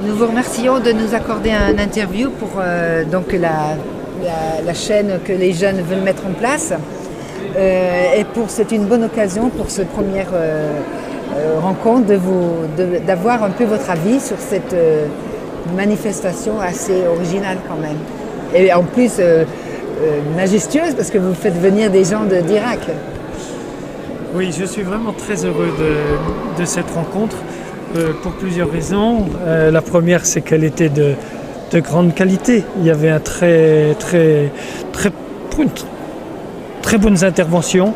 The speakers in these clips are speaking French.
Nous vous remercions de nous accorder un interview pour donc la chaîne que les jeunes veulent mettre en place. C'est une bonne occasion pour cette première rencontre d'avoir un peu votre avis sur cette manifestation assez originale quand même. Et en plus majestueuse parce que vous faites venir des gens d'Irak. Oui, je suis vraiment très heureux de cette rencontre pour plusieurs raisons. La première, c'est qu'elle était de grande qualité. Il y avait un très bonnes interventions,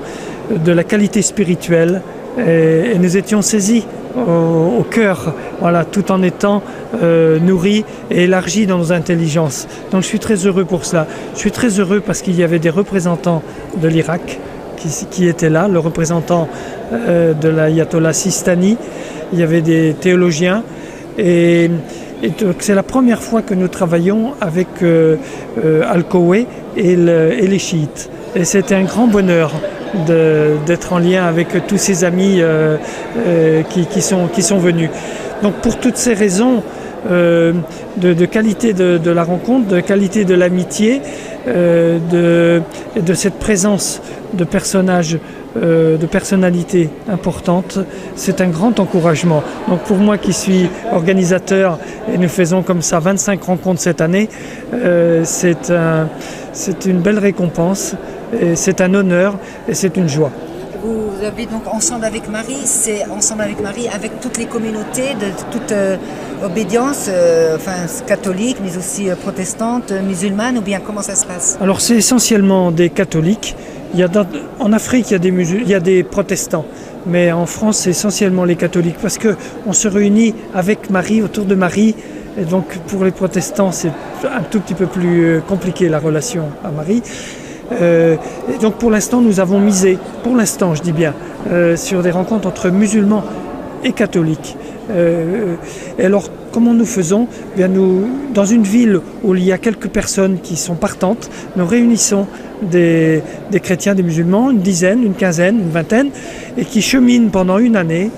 de la qualité spirituelle, et nous étions saisis au cœur, voilà, tout en étant nourris et élargis dans nos intelligences. Donc je suis très heureux pour cela. Je suis très heureux parce qu'il y avait des représentants de l'Irak qui étaient là, le représentant de l'ayatollah Sistani, il y avait des théologiens, et donc c'est la première fois que nous travaillons avec Al-Kowe et les chiites. Et c'était un grand bonheur d'être en lien avec tous ces amis qui sont venus. Donc pour toutes ces raisons de qualité de la rencontre, de qualité de l'amitié, de cette présence de personnages, de personnalités importantes, c'est un grand encouragement. Donc pour moi qui suis organisateur, et nous faisons comme ça 25 rencontres cette année, c'est une belle récompense, et c'est un honneur et c'est une joie. Vous avez donc Ensemble avec Marie, c'est Ensemble avec Marie avec toutes les communautés de toute obédience, catholique, mais aussi protestante, musulmane, ou bien comment ça se passe? Alors c'est essentiellement des catholiques. En Afrique, il y a des protestants, mais en France, c'est essentiellement les catholiques, parce qu'on se réunit avec Marie, autour de Marie, et donc pour les protestants, c'est un tout petit peu plus compliqué la relation à Marie. Et donc pour l'instant, nous avons misé, pour l'instant je dis bien, sur des rencontres entre musulmans et catholiques. Et alors, comment nous faisons? Bien, nous, dans une ville où il y a quelques personnes qui sont partantes, nous réunissons des chrétiens, des musulmans, une dizaine, une quinzaine, une vingtaine, et qui cheminent pendant une année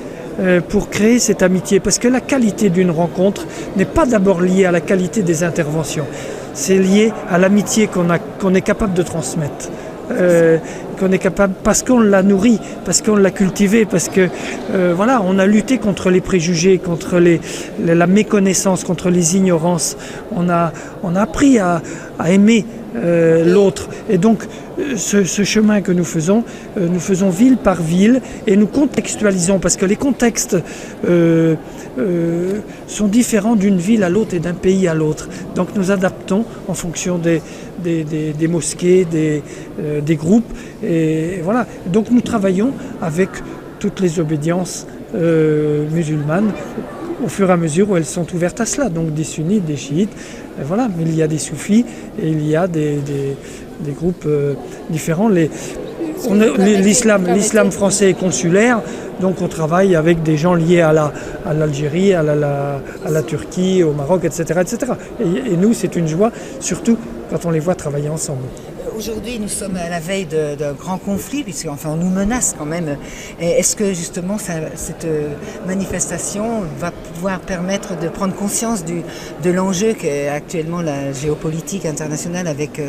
pour créer cette amitié. Parce que la qualité d'une rencontre n'est pas d'abord liée à la qualité des interventions. C'est lié à l'amitié qu'on est capable de transmettre. Qu'on est capable, parce qu'on l'a nourri, parce qu'on l'a cultivé, parce que voilà, on a lutté contre les préjugés, contre la méconnaissance, contre les ignorances. On a appris à aimer l'autre. Et donc, ce chemin que nous faisons ville par ville, et nous contextualisons, parce que les contextes sont différents d'une ville à l'autre et d'un pays à l'autre. Donc nous adaptons en fonction des mosquées, des groupes, et voilà. Donc nous travaillons avec toutes les obédiences musulmanes au fur et à mesure où elles sont ouvertes à cela, donc des sunnites, des chiites, voilà. Mais il y a des soufis et il y a des groupes différents. L'islam français est consulaire, donc on travaille avec des gens liés à l'Algérie, à la Turquie, au Maroc, etc. etc. Et nous, c'est une joie, surtout quand on les voit travailler ensemble. Aujourd'hui, nous sommes à la veille d'un grand conflit, on nous menace quand même. Est-ce que justement cette manifestation va pouvoir permettre de prendre conscience de l'enjeu qu'est actuellement la géopolitique internationale avec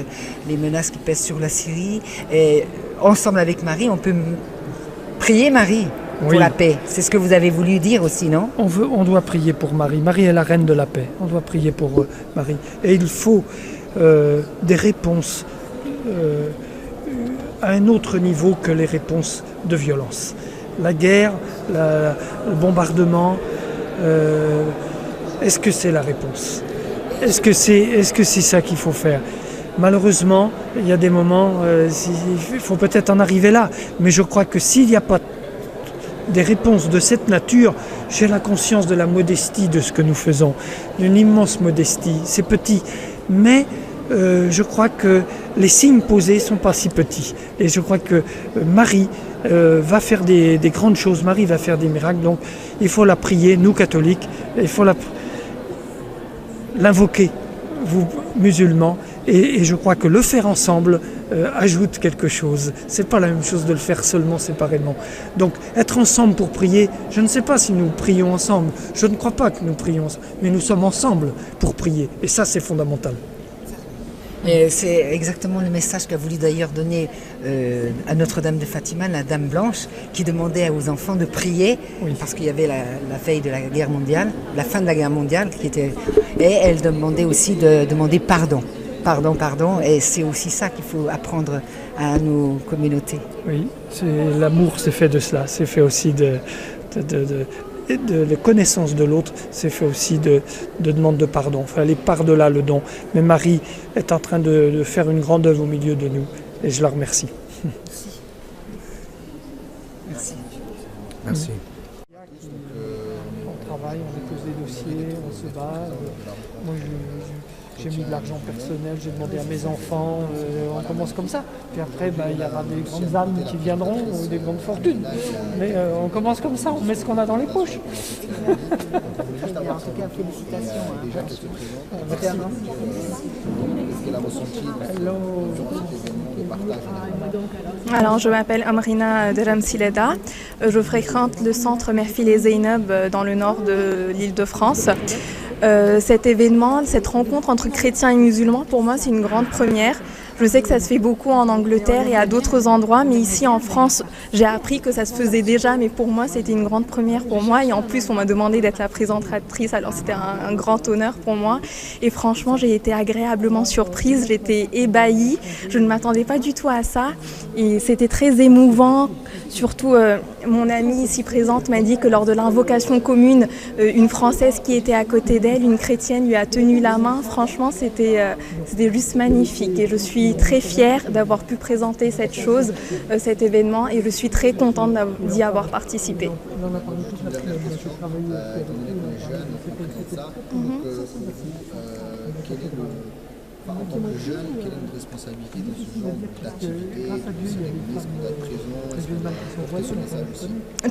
les menaces qui pèsent sur la Syrie? Et Ensemble avec Marie, on peut prier Marie pour la paix. C'est ce que vous avez voulu dire aussi, non? On doit prier pour Marie. Marie est la reine de la paix. On doit prier pour Marie. Et il faut des réponses à un autre niveau que les réponses de violence. La guerre, le bombardement, est-ce que c'est la réponse? Est-ce que c'est ça qu'il faut faire? Malheureusement, il y a des moments, il faut peut-être en arriver là, mais je crois que s'il n'y a pas des réponses de cette nature, j'ai la conscience de la modestie de ce que nous faisons, d'une immense modestie. C'est petit, mais je crois que les signes posés ne sont pas si petits. Et je crois que Marie va faire des grandes choses, Marie va faire des miracles, donc il faut la prier, nous catholiques, il faut l'invoquer, vous musulmans, et je crois que le faire ensemble ajoute quelque chose. C'est pas la même chose de le faire seulement séparément. Donc être ensemble pour prier, je ne sais pas si nous prions ensemble, je ne crois pas que nous prions ensemble, mais nous sommes ensemble pour prier. Et ça, c'est fondamental. Et c'est exactement le message qu'a voulu d'ailleurs donner à Notre-Dame de Fatima, la Dame Blanche, qui demandait aux enfants de prier, parce qu'il y avait la veille de la guerre mondiale, la fin de la guerre mondiale, et elle demandait aussi de demander pardon. Pardon, et c'est aussi ça qu'il faut apprendre à nos communautés. Oui, l'amour, c'est fait de cela, c'est fait aussi de la connaissance de l'autre, c'est fait aussi de demande de pardon. Il faut aller par-delà le don. Mais Marie est en train de faire une grande œuvre au milieu de nous, et je la remercie. Merci. On travaille, on dépose des dossiers, on se bat. Moi, j'ai mis de l'argent personnel, j'ai demandé à mes enfants, on commence comme ça. Puis après, il y aura des grandes âmes qui viendront, ou des grandes fortunes. Mais on commence comme ça, on met ce qu'on a dans les poches. En tout cas, félicitations. Alors, je m'appelle Amrina Deramsileda. Je fréquente le centre Merfil et Zeynab dans le nord de l'Île-de-France. Cet événement, cette rencontre entre chrétiens et musulmans, pour moi, c'est une grande première. Je sais que ça se fait beaucoup en Angleterre et à d'autres endroits, mais ici en France, j'ai appris que ça se faisait déjà, mais pour moi, c'était une grande première pour moi. Et en plus, on m'a demandé d'être la présentatrice, alors c'était un grand honneur pour moi. Et franchement, j'ai été agréablement surprise, j'étais ébahie, je ne m'attendais pas du tout à ça. Et c'était très émouvant. Surtout, mon amie ici présente m'a dit que lors de l'invocation commune, une Française qui était à côté d'elle, une chrétienne, lui a tenu la main. Franchement, c'était juste magnifique. Et je suis très fière d'avoir pu présenter cette chose, cet événement, et je suis très contente d'y avoir participé. En tant que jeune, quelle est notre responsabilité dans ce genre d'activité?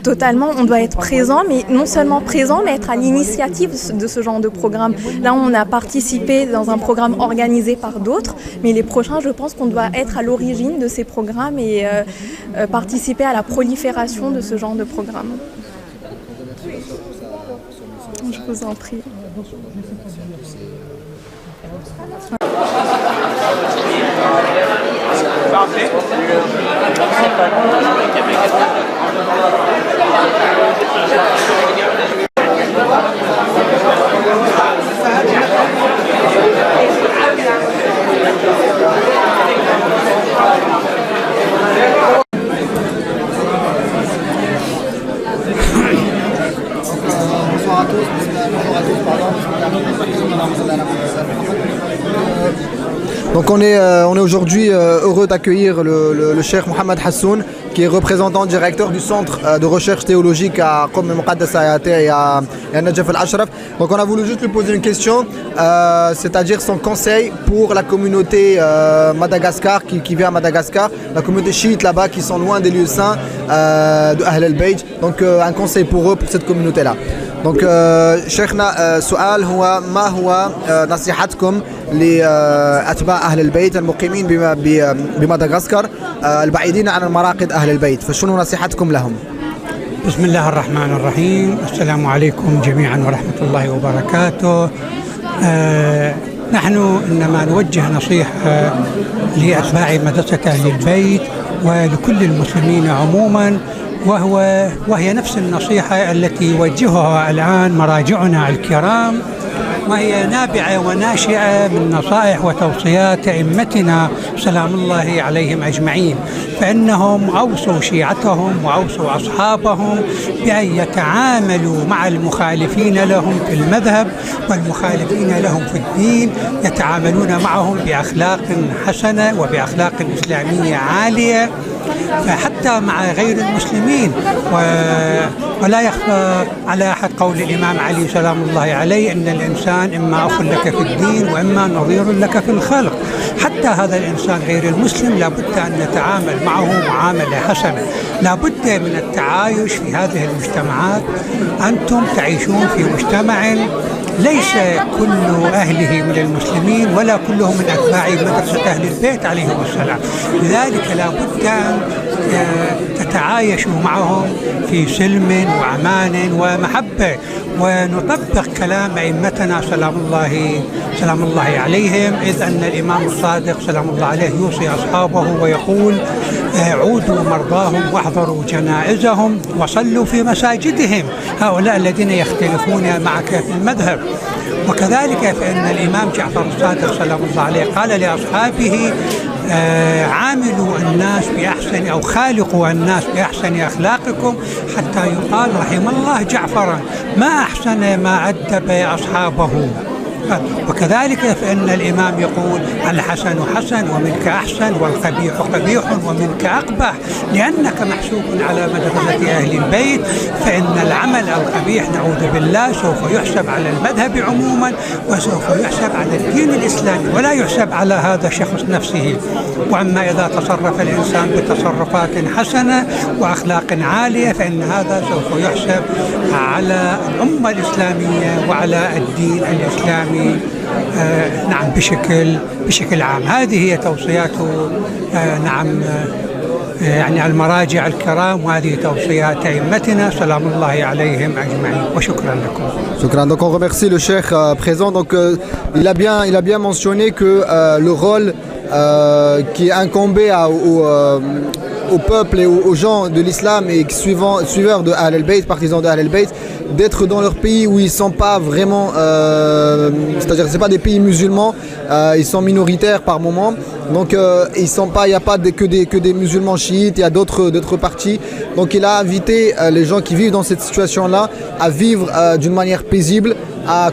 Totalement, on doit être présent, mais non seulement présent, mais être à l'initiative de ce genre de programme. Là, on a participé dans un programme organisé par d'autres, mais les prochains, je pense qu'on doit être à l'origine de ces programmes et participer à la prolifération de ce genre de programme. Je vous en prie. Bonsoir à tous, donc on est aujourd'hui heureux d'accueillir le cheikh Mohamed Hassoun, qui est représentant directeur du centre de recherche théologique à Qom Muqaddasa et à Najaf al-Ashraf. Donc on a voulu juste lui poser une question, c'est-à-dire son conseil pour la communauté Madagascar qui vit à Madagascar, la communauté chiite là-bas qui sont loin des lieux saints de Ahl al-Bayt. Donc un conseil pour eux, pour cette communauté-là. Donc شيخنا سؤال هو ما هو نصيحتكم لأتباع أهل البيت المقيمين بمدغشقر البعيدين عن المراقد أهل البيت، فشنو نصيحتكم لهم؟ بسم الله الرحمن الرحيم. السلام عليكم جميعا ورحمة الله وبركاته. نحن إنما نوجه نصيحة لأتباع مدرسة أهل البيت ولكل المسلمين عموما، وهي نفس النصيحة التي يوجهها الآن مراجعنا الكرام، وهي نابعة وناشئة من نصائح وتوصيات أئمتنا سلام الله عليهم أجمعين، فإنهم أوصوا شيعتهم وأوصوا أصحابهم بأن يتعاملوا مع المخالفين لهم في المذهب والمخالفين لهم في الدين، يتعاملون معهم بأخلاق حسنة وبأخلاق إسلامية عالية، فحتى مع غير المسلمين. ولا يخفى على أحد قول الإمام علي سلام الله عليه إن الإنسان إما أخ لك في الدين وإما نظير لك في الخلق. حتى هذا الإنسان غير المسلم لابد أن نتعامل معه معاملة حسنة، لابد من التعايش في هذه المجتمعات. أنتم تعيشون في مجتمع ليس كل أهله من المسلمين ولا كلهم من أتباع مدرسة أهل البيت عليهم السلام. لذلك لا بد أن تتعايشوا معهم في سلم وأمان ومحبة، ونطبق كلام أئمتنا سلام الله عليهم، إذ أن الإمام الصادق سلام الله عليه يوصي أصحابه ويقول: عودوا مرضاهم واحضروا جنائزهم وصلوا في مساجدهم، هؤلاء الذين يختلفون معك في المذهب. وكذلك فإن الإمام جعفر الصادق سلام الله عليه قال لأصحابه: عاملوا الناس بأحسن أو خالقوا الناس بأحسن أخلاقكم حتى يقال رحم الله جعفرا ما أحسن ما أدب أصحابه. وكذلك فإن الإمام يقول: الحسن حسن ومنك أحسن، والقبيح قبيح ومنك أقبح، لأنك محسوب على مدرسة أهل البيت، فإن العمل القبيح نعوذ بالله سوف يحسب على المذهب عموما، وسوف يحسب على الدين الإسلامي، ولا يحسب على هذا الشخص نفسه. وأما إذا تصرف الإنسان بتصرفات حسنة وأخلاق عالية فإن هذا سوف يحسب على الأمة الإسلامية وعلى الدين الإسلامي نعم بشكل عام. هذه هي توصيات نعم يعني المراجع الكرام، وهذه توصيات أئمتنا سلام الله عليهم أجمعين، وشكرا لكم. Shukran. Donc on remercie le cheikh présent. Donc il a bien mentionné que le rôle qui est incombé au peuple et aux gens de l'islam et suiveurs de Ahl al-Bayt, partisans de Ahl al-Bayt, d'être dans leur pays où ils sont pas vraiment, c'est-à-dire c'est pas des pays musulmans, ils sont minoritaires par moment, donc ils sont pas, il n'y a pas que des musulmans chiites, il y a d'autres partis. Donc il a invité les gens qui vivent dans cette situation-là à vivre d'une manière paisible,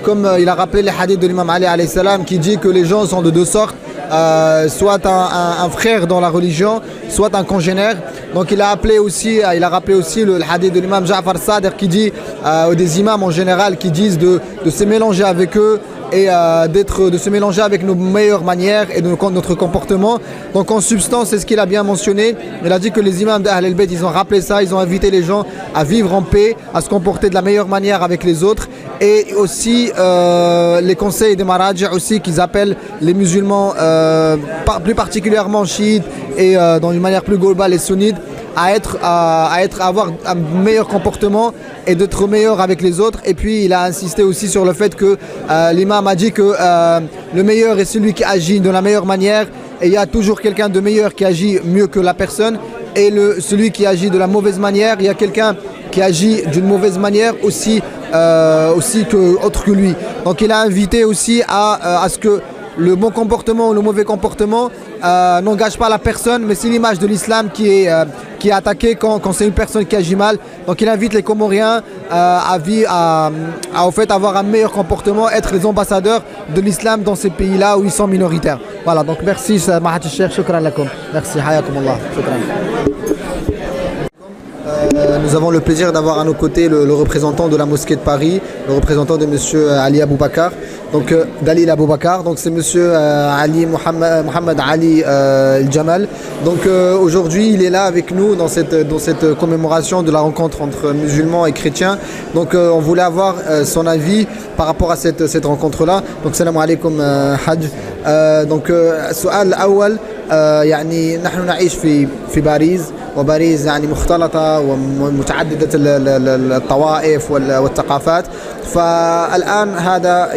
comme il a rappelé les hadiths de l'imam Ali alayhi salam qui dit que les gens sont de deux sortes. Soit un frère dans la religion, soit un congénère. Donc il a rappelé aussi le hadith de l'imam Ja'far Sadiq qui dit des imams en général qui disent de se mélanger avec eux et de se mélanger avec nos meilleures manières et de notre comportement. Donc en substance, c'est ce qu'il a bien mentionné. Il a dit que les imams d'Ahl al-Bayt, ils ont rappelé ça, ils ont invité les gens à vivre en paix, à se comporter de la meilleure manière avec les autres. Et aussi les conseils des maraji aussi qu'ils appellent les musulmans, plus particulièrement chiites et dans une manière plus globale les sunnites, à avoir un meilleur comportement et d'être meilleur avec les autres. Et puis il a insisté aussi sur le fait que l'imam a dit que le meilleur est celui qui agit de la meilleure manière, et il y a toujours quelqu'un de meilleur qui agit mieux que la personne, et celui qui agit de la mauvaise manière, il y a quelqu'un qui agit d'une mauvaise manière aussi autre que lui. Donc il a invité aussi à ce que le bon comportement ou le mauvais comportement n'engage pas la personne, mais c'est l'image de l'islam qui est attaquée quand c'est une personne qui agit mal. Donc il invite les Comoriens à au fait avoir un meilleur comportement, être les ambassadeurs de l'islam dans ces pays-là où ils sont minoritaires. Voilà, donc merci Mahat al-Cheikh, shukran lakum. Merci, hayakumullah, shukran. Nous avons le plaisir d'avoir à nos côtés le représentant de la mosquée de Paris, le représentant de monsieur Ali Aboubakar, donc Dalil Aboubakar, donc c'est monsieur Ali Mohamed Ali Jamal. Donc aujourd'hui il est là avec nous dans cette commémoration de la rencontre entre musulmans et chrétiens. Donc on voulait avoir son avis par rapport à cette rencontre-là. Donc salam alaikum Hajj. Donc السؤال الأول يعني نحن نعيش في باريس، وباريس يعني مختلطة ومتعددة الطوائف والثقافات. فالآن هذا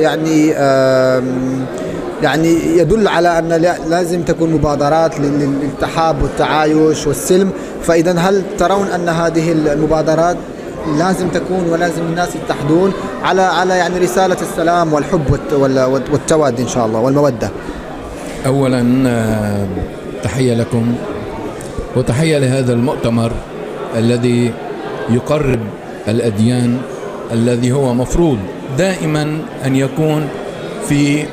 يعني يدل على أن لازم تكون مبادرات للتحاب والتعايش والسلم. فإذا هل ترون أن هذه المبادرات لازم تكون ولازم الناس يتحدون على يعني رسالة السلام والحب والتواد إن شاء الله والمودة؟ أولا تحية لكم وتحية لهذا المؤتمر الذي يقرب الأديان، الذي هو مفروض دائما أن يكون في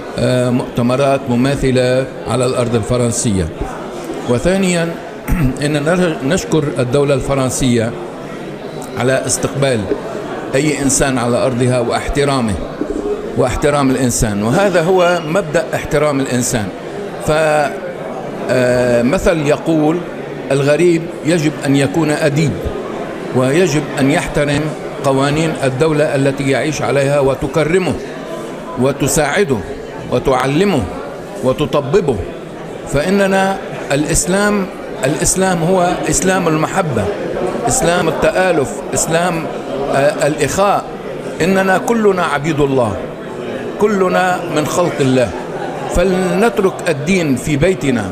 مؤتمرات مماثلة على الأرض الفرنسية. وثانيا أننا نشكر الدولة الفرنسية على استقبال أي إنسان على أرضها واحترام الإنسان، وهذا هو مبدأ احترام الإنسان. فمثل يقول: الغريب يجب أن يكون أديب، ويجب أن يحترم قوانين الدولة التي يعيش عليها وتكرمه. وتساعده وتعلمه وتطببه. فإننا الإسلام هو إسلام المحبة، إسلام التآلف، إسلام الإخاء. إننا كلنا عبيد الله، كلنا من خلق الله، فلنترك الدين في بيتنا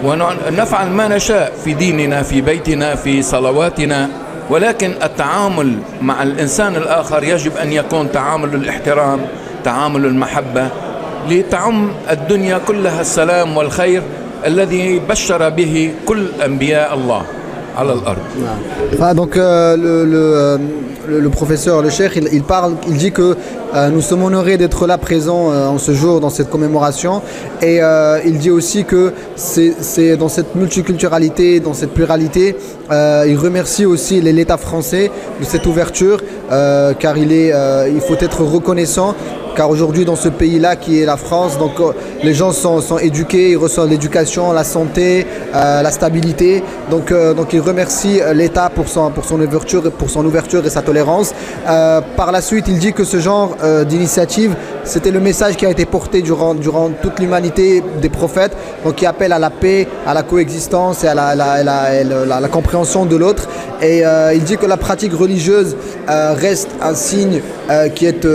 ونفعل ما نشاء في ديننا في بيتنا في صلواتنا، ولكن التعامل مع الإنسان الآخر يجب أن يكون تعامل الاحترام، تعامل المحبة، لتعم الدنيا كلها السلام والخير الذي بشر به كل أنبياء الله على الأرض. Donc le professeur, le cheikh, il dit que nous sommes honorés d'être là présents en ce jour dans cette commémoration, et il dit aussi que c'est dans cette multiculturalité, dans cette pluralité, il remercie aussi l'État français de cette ouverture, car il faut être reconnaissant. Car aujourd'hui dans ce pays-là qui est la France, donc les gens sont éduqués, ils reçoivent l'éducation, la santé, la stabilité. Donc il remercie l'État pour son ouverture et sa tolérance. Par la suite, il dit que ce genre d'initiative, c'était le message qui a été porté durant toute l'humanité des prophètes, donc qui appelle à la paix, à la coexistence et à la compréhension de l'autre. Et il dit que la pratique religieuse reste un signe qui est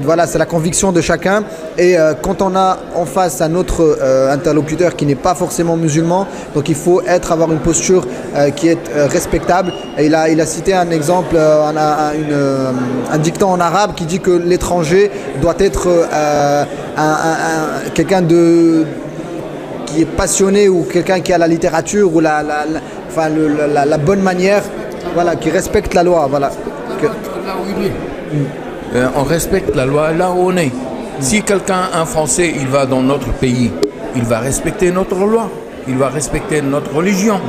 voilà, c'est la conviction de chacun. Et quand on a en face un autre interlocuteur qui n'est pas forcément musulman, donc il faut avoir une posture qui est respectable. Et il a cité un exemple, un dicton en arabe qui dit que l'étranger doit être quelqu'un qui est passionné, ou quelqu'un qui a la littérature ou la bonne manière, voilà, qui respecte la loi, voilà. Là où il est. On respecte la loi là où on est. Si quelqu'un, un Français, il va dans notre pays, il va respecter notre loi, il va respecter notre religion.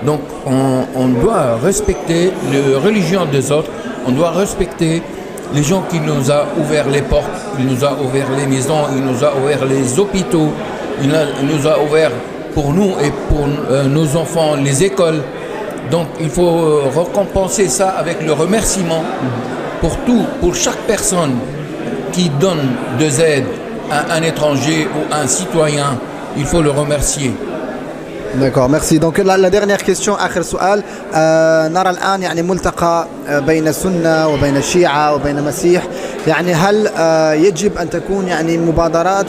Donc on doit respecter la religion des autres, on doit respecter les gens qui nous ont ouvert les portes, il nous a ouvert les maisons, il nous a ouvert les hôpitaux, il nous a ouvert pour nous et pour nos enfants les écoles. Donc il faut récompenser ça avec le remerciement pour chaque personne qui donne des aides à un étranger ou à un citoyen, il faut le remercier. D'accord, merci. Donc la dernière question, آخر سؤال. نرى الآن يعني ملتقى بين السنة وبين الشيعة وبين المسيح، يعني هل يجب أن تكون يعني مبادرات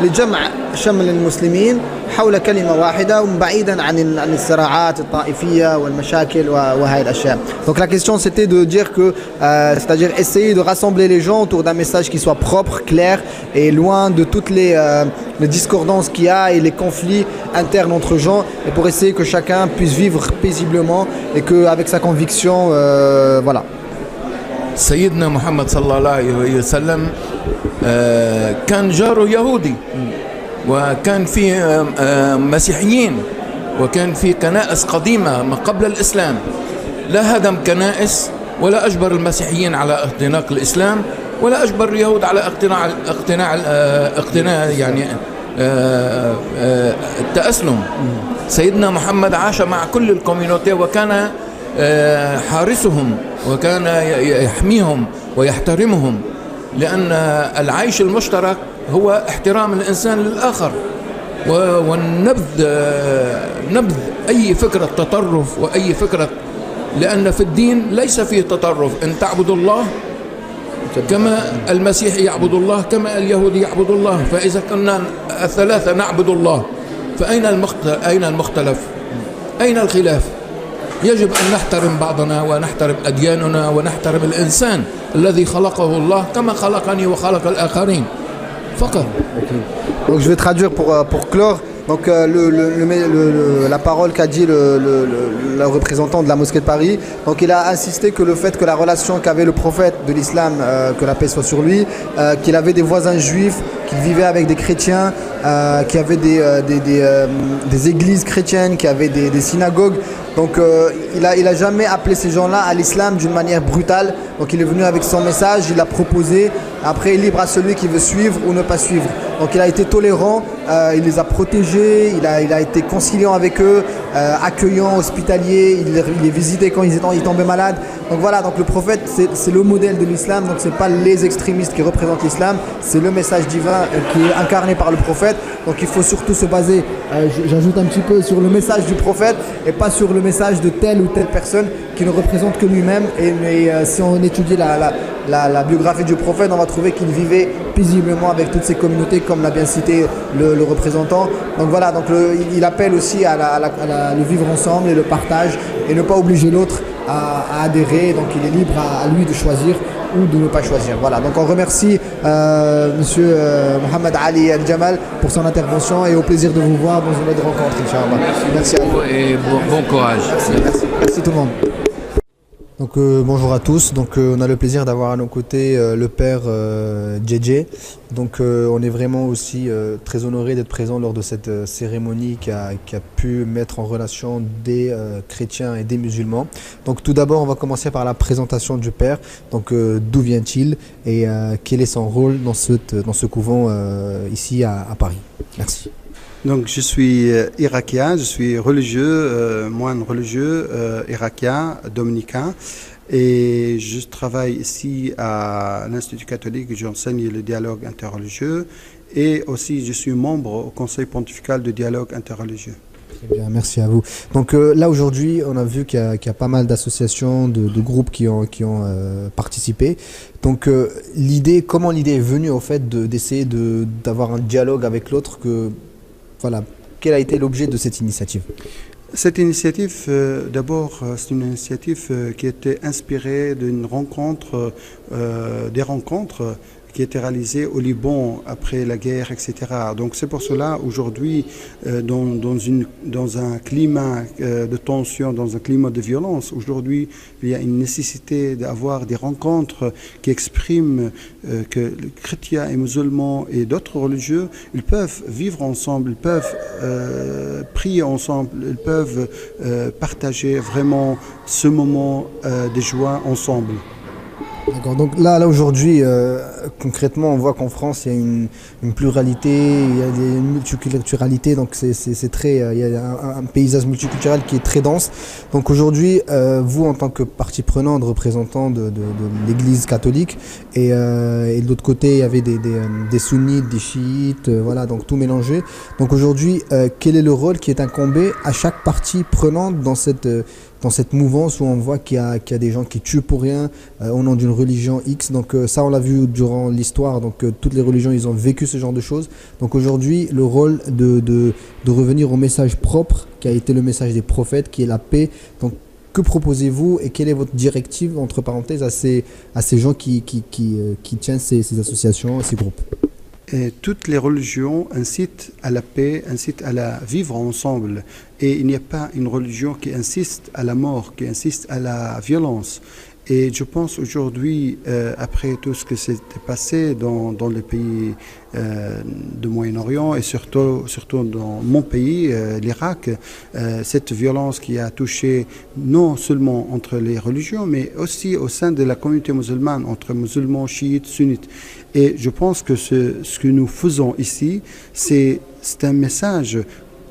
لجمع شمل المسلمين حول كلمة واحدة بعيدا عن الصراعات الطائفية والمشاكل وهذه الأشياء. Donc la question c'était de dire que c'est-à-dire essayer de rassembler les gens autour d'un message qui soit propre, clair et loin de toutes les discordances qu'il y a et les conflits internes entre gens, et pour essayer que chacun puisse vivre paisiblement et qu'avec sa conviction, voilà. سيدنا محمد صلى الله عليه وسلم كان جاره يهودي، وكان في مسيحيين، وكان في كنائس قديمة من قبل الإسلام. لا هدم كنائس ولا أجبر المسيحيين على اعتناق الإسلام، ولا أجبر اليهود على اقتناع يعني التأسلم. سيدنا محمد عاش مع كل الكوميونيتي، وكان حارسهم، وكان يحميهم ويحترمهم، لأن العيش المشترك هو احترام الإنسان للآخر، والنبذ أي فكرة تطرف وأي فكرة، لأن في الدين ليس فيه تطرف. أن تعبد الله كما المسيح يعبد الله، كما اليهود يعبد الله. فإذا كنا الثلاثة نعبد الله، فأين المختلف؟ أين الخلاف؟ يجب أن نحترم بعضنا ونحترم أدياننا ونحترم الإنسان الذي خلقه الله كما خلقني وخلق الآخرين فقط. Donc je vais traduire pour clore. Donc la parole qu'a dit le représentant de la mosquée de Paris, donc il a insisté que le fait que la relation qu'avait le prophète de l'islam, que la paix soit sur lui, qu'il avait des voisins juifs, qu'il vivait avec des chrétiens, qu'il y avait des églises chrétiennes, qu'il y avait des synagogues. Donc il a jamais appelé ces gens-là à l'islam d'une manière brutale. Donc il est venu avec son message, il l'a proposé. Après, libre à celui qui veut suivre ou ne pas suivre. Donc il a été tolérant, il les a protégés, il a été conciliant avec eux. accueillant, hospitalier, il les visitait quand ils tombaient malades. Donc voilà, donc le prophète c'est le modèle de l'islam, donc c'est pas les extrémistes qui représentent l'islam, c'est le message divin qui est incarné par le prophète. Donc il faut surtout se baser, j'ajoute un petit peu, sur le message du prophète et pas sur le message de telle ou telle personne qui ne représente que lui-même. Mais si on étudie la biographie du prophète, on va trouver qu'il vivait paisiblement avec toutes ces communautés, comme l'a bien cité le représentant. Donc voilà, donc il appelle aussi à le vivre ensemble et le partage et ne pas obliger l'autre à adhérer. Donc il est libre à lui de choisir ou de ne pas choisir. Voilà, donc on remercie Monsieur Mohamed Ali Al-Jamal pour son intervention et au plaisir de vous voir dans une autre rencontre, Inch'Allah. Merci à vous et bon courage. Merci tout le monde. Donc bonjour à tous, donc on a le plaisir d'avoir à nos côtés le père JJ. Donc on est vraiment aussi très honoré d'être présent lors de cette cérémonie qui a pu mettre en relation des chrétiens et des musulmans. Donc tout d'abord on va commencer par la présentation du père. Donc d'où vient-il et quel est son rôle dans ce couvent ici à Paris. Merci. Donc je suis irakien, je suis religieux, moine religieux irakien, dominicain, et je travaille ici à l'Institut catholique et j'enseigne le dialogue interreligieux, et aussi je suis membre au Conseil pontifical de dialogue interreligieux. Très bien, merci à vous. Donc là aujourd'hui, on a vu qu'il y a pas mal d'associations, de groupes qui ont participé. Donc comment l'idée est venue au fait d'essayer d'avoir un dialogue avec l'autre Voilà, quel a été l'objet de cette initiative? Cette initiative, d'abord, c'est une initiative qui était inspirée d'une rencontre, des rencontres qui étaient réalisées au Liban après la guerre, etc. Donc c'est pour cela, aujourd'hui, dans un climat de tension, dans un climat de violence, aujourd'hui, il y a une nécessité d'avoir des rencontres qui expriment que les chrétiens et musulmans et d'autres religieux, ils peuvent vivre ensemble, ils peuvent prier ensemble, ils peuvent partager vraiment ce moment de joie ensemble. D'accord, donc là aujourd'hui, concrètement, on voit qu'en France, il y a une pluralité, il y a une multiculturalité, donc il y a un paysage multiculturel qui est très dense. Donc aujourd'hui, vous, en tant que partie prenante, représentant de l'Église catholique, et de l'autre côté, il y avait des sunnites, des chiites, voilà, donc tout mélangé. Donc aujourd'hui, quel est le rôle qui est incombé à chaque partie prenante dans cette mouvance où on voit qu'il y a des gens qui tuent pour rien au nom d'une religion X. Donc ça, on l'a vu durant l'histoire. Donc toutes les religions, ils ont vécu ce genre de choses. Donc aujourd'hui, le rôle de revenir au message propre, qui a été le message des prophètes, qui est la paix. Donc que proposez-vous et quelle est votre directive, entre parenthèses, à ces gens qui tiennent ces associations, ces groupes? Et toutes les religions incitent à la paix, incitent à la vivre ensemble. Et il n'y a pas une religion qui insiste à la mort, qui insiste à la violence. Et je pense aujourd'hui, après tout ce que s'est passé dans les pays du Moyen-Orient et surtout dans mon pays, l'Irak, cette violence qui a touché non seulement entre les religions, mais aussi au sein de la communauté musulmane, entre musulmans, chiites, sunnites. Et je pense que ce que nous faisons ici, c'est un message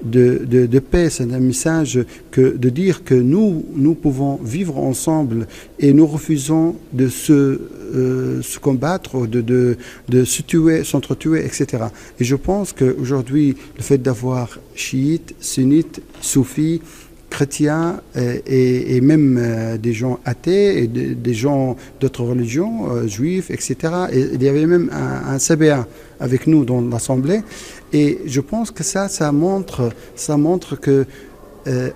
de paix, c'est un message de dire que nous pouvons vivre ensemble et nous refusons de se combattre, de se tuer, s'entretuer, etc. Et je pense qu'aujourd'hui, le fait d'avoir chiites, sunnites, soufis, chrétiens et même des gens athées et des gens d'autres religions, juifs, etc. Et il y avait même un CBA avec nous dans l'Assemblée. Et je pense que ça montre que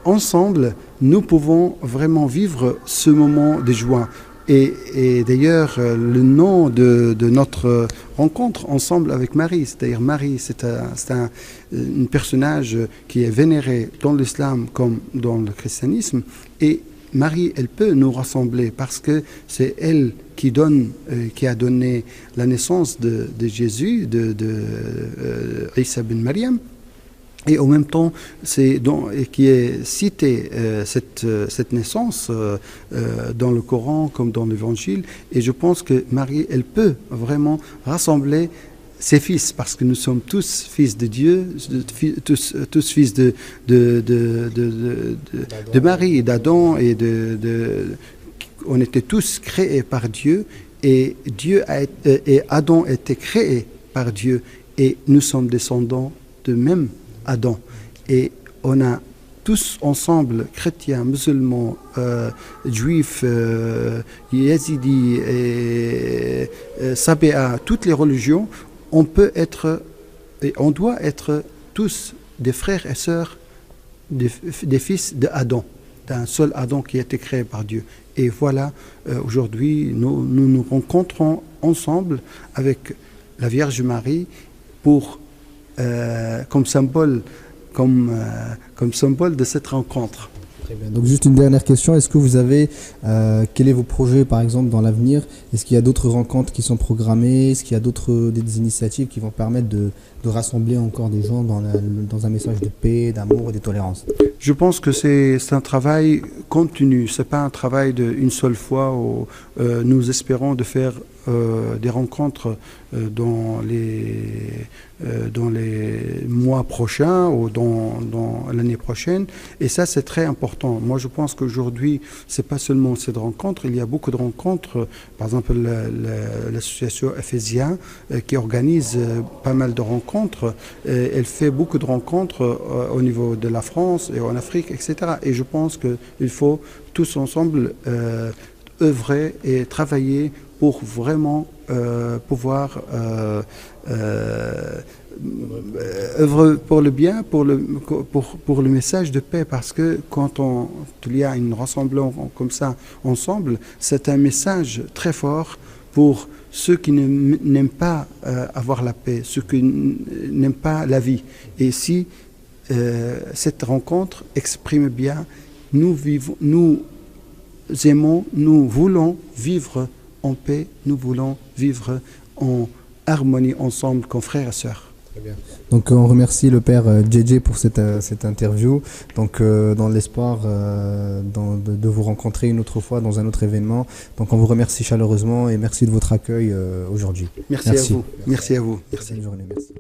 ensemble, nous pouvons vraiment vivre ce moment de joie. Et d'ailleurs, le nom de notre rencontre ensemble avec Marie, c'est-à-dire Marie, c'est un personnage qui est vénéré dans l'islam comme dans le christianisme. Et Marie, elle peut nous rassembler parce que c'est elle qui a donné la naissance de Jésus, de Isa ben Maryam. Et en même temps, qui est cité cette naissance dans le Coran comme dans l'Évangile. Et je pense que Marie, elle peut vraiment rassembler ses fils, parce que nous sommes tous fils de Dieu, tous fils de Marie et d'Adam, et on était tous créés par Dieu, et Adam était créé par Dieu, et nous sommes descendants de même Adam. Et on a tous ensemble, chrétiens, musulmans, juifs, yazidis, et sabéas, toutes les religions, on peut être et on doit être tous des frères et sœurs, des fils d'Adam, d'un seul Adam qui a été créé par Dieu. Et voilà, aujourd'hui, nous rencontrons ensemble avec la Vierge Marie comme symbole de cette rencontre. Très bien. Donc juste une dernière question, est-ce que vous avez, quel est vos projets par exemple dans l'avenir? Est-ce qu'il y a d'autres rencontres qui sont programmées? Est-ce qu'il y a des initiatives qui vont permettre de rassembler encore des gens dans un message de paix, d'amour et de tolérance? Je pense que c'est un travail continu, c'est pas un travail d'une seule fois. Nous espérons de faire des rencontres dans les mois prochains ou dans l'année prochaine, et ça c'est très important. Moi je pense qu'aujourd'hui c'est pas seulement cette rencontre, il y a beaucoup de rencontres, par exemple l'association Ephésien qui organise pas mal de rencontres, elle fait beaucoup de rencontres au niveau de la France et en Afrique, etc. Et je pense qu'il faut tous ensemble œuvrer et travailler pour vraiment pouvoir œuvrer pour le bien, pour le message de paix, parce que quand il y a une rassemblement comme ça ensemble, c'est un message très fort pour ceux qui n'aiment pas avoir la paix, ceux qui n'aiment pas la vie. Et si cette rencontre exprime bien, nous aimons, nous voulons vivre en paix, nous voulons vivre en harmonie ensemble comme frères et sœurs. Très bien. Donc on remercie le père JJ pour cette interview, donc dans l'espoir de vous rencontrer une autre fois dans un autre événement. Donc on vous remercie chaleureusement et merci de votre accueil aujourd'hui. Merci à vous. Merci à vous. Merci. Bonne journée. Merci.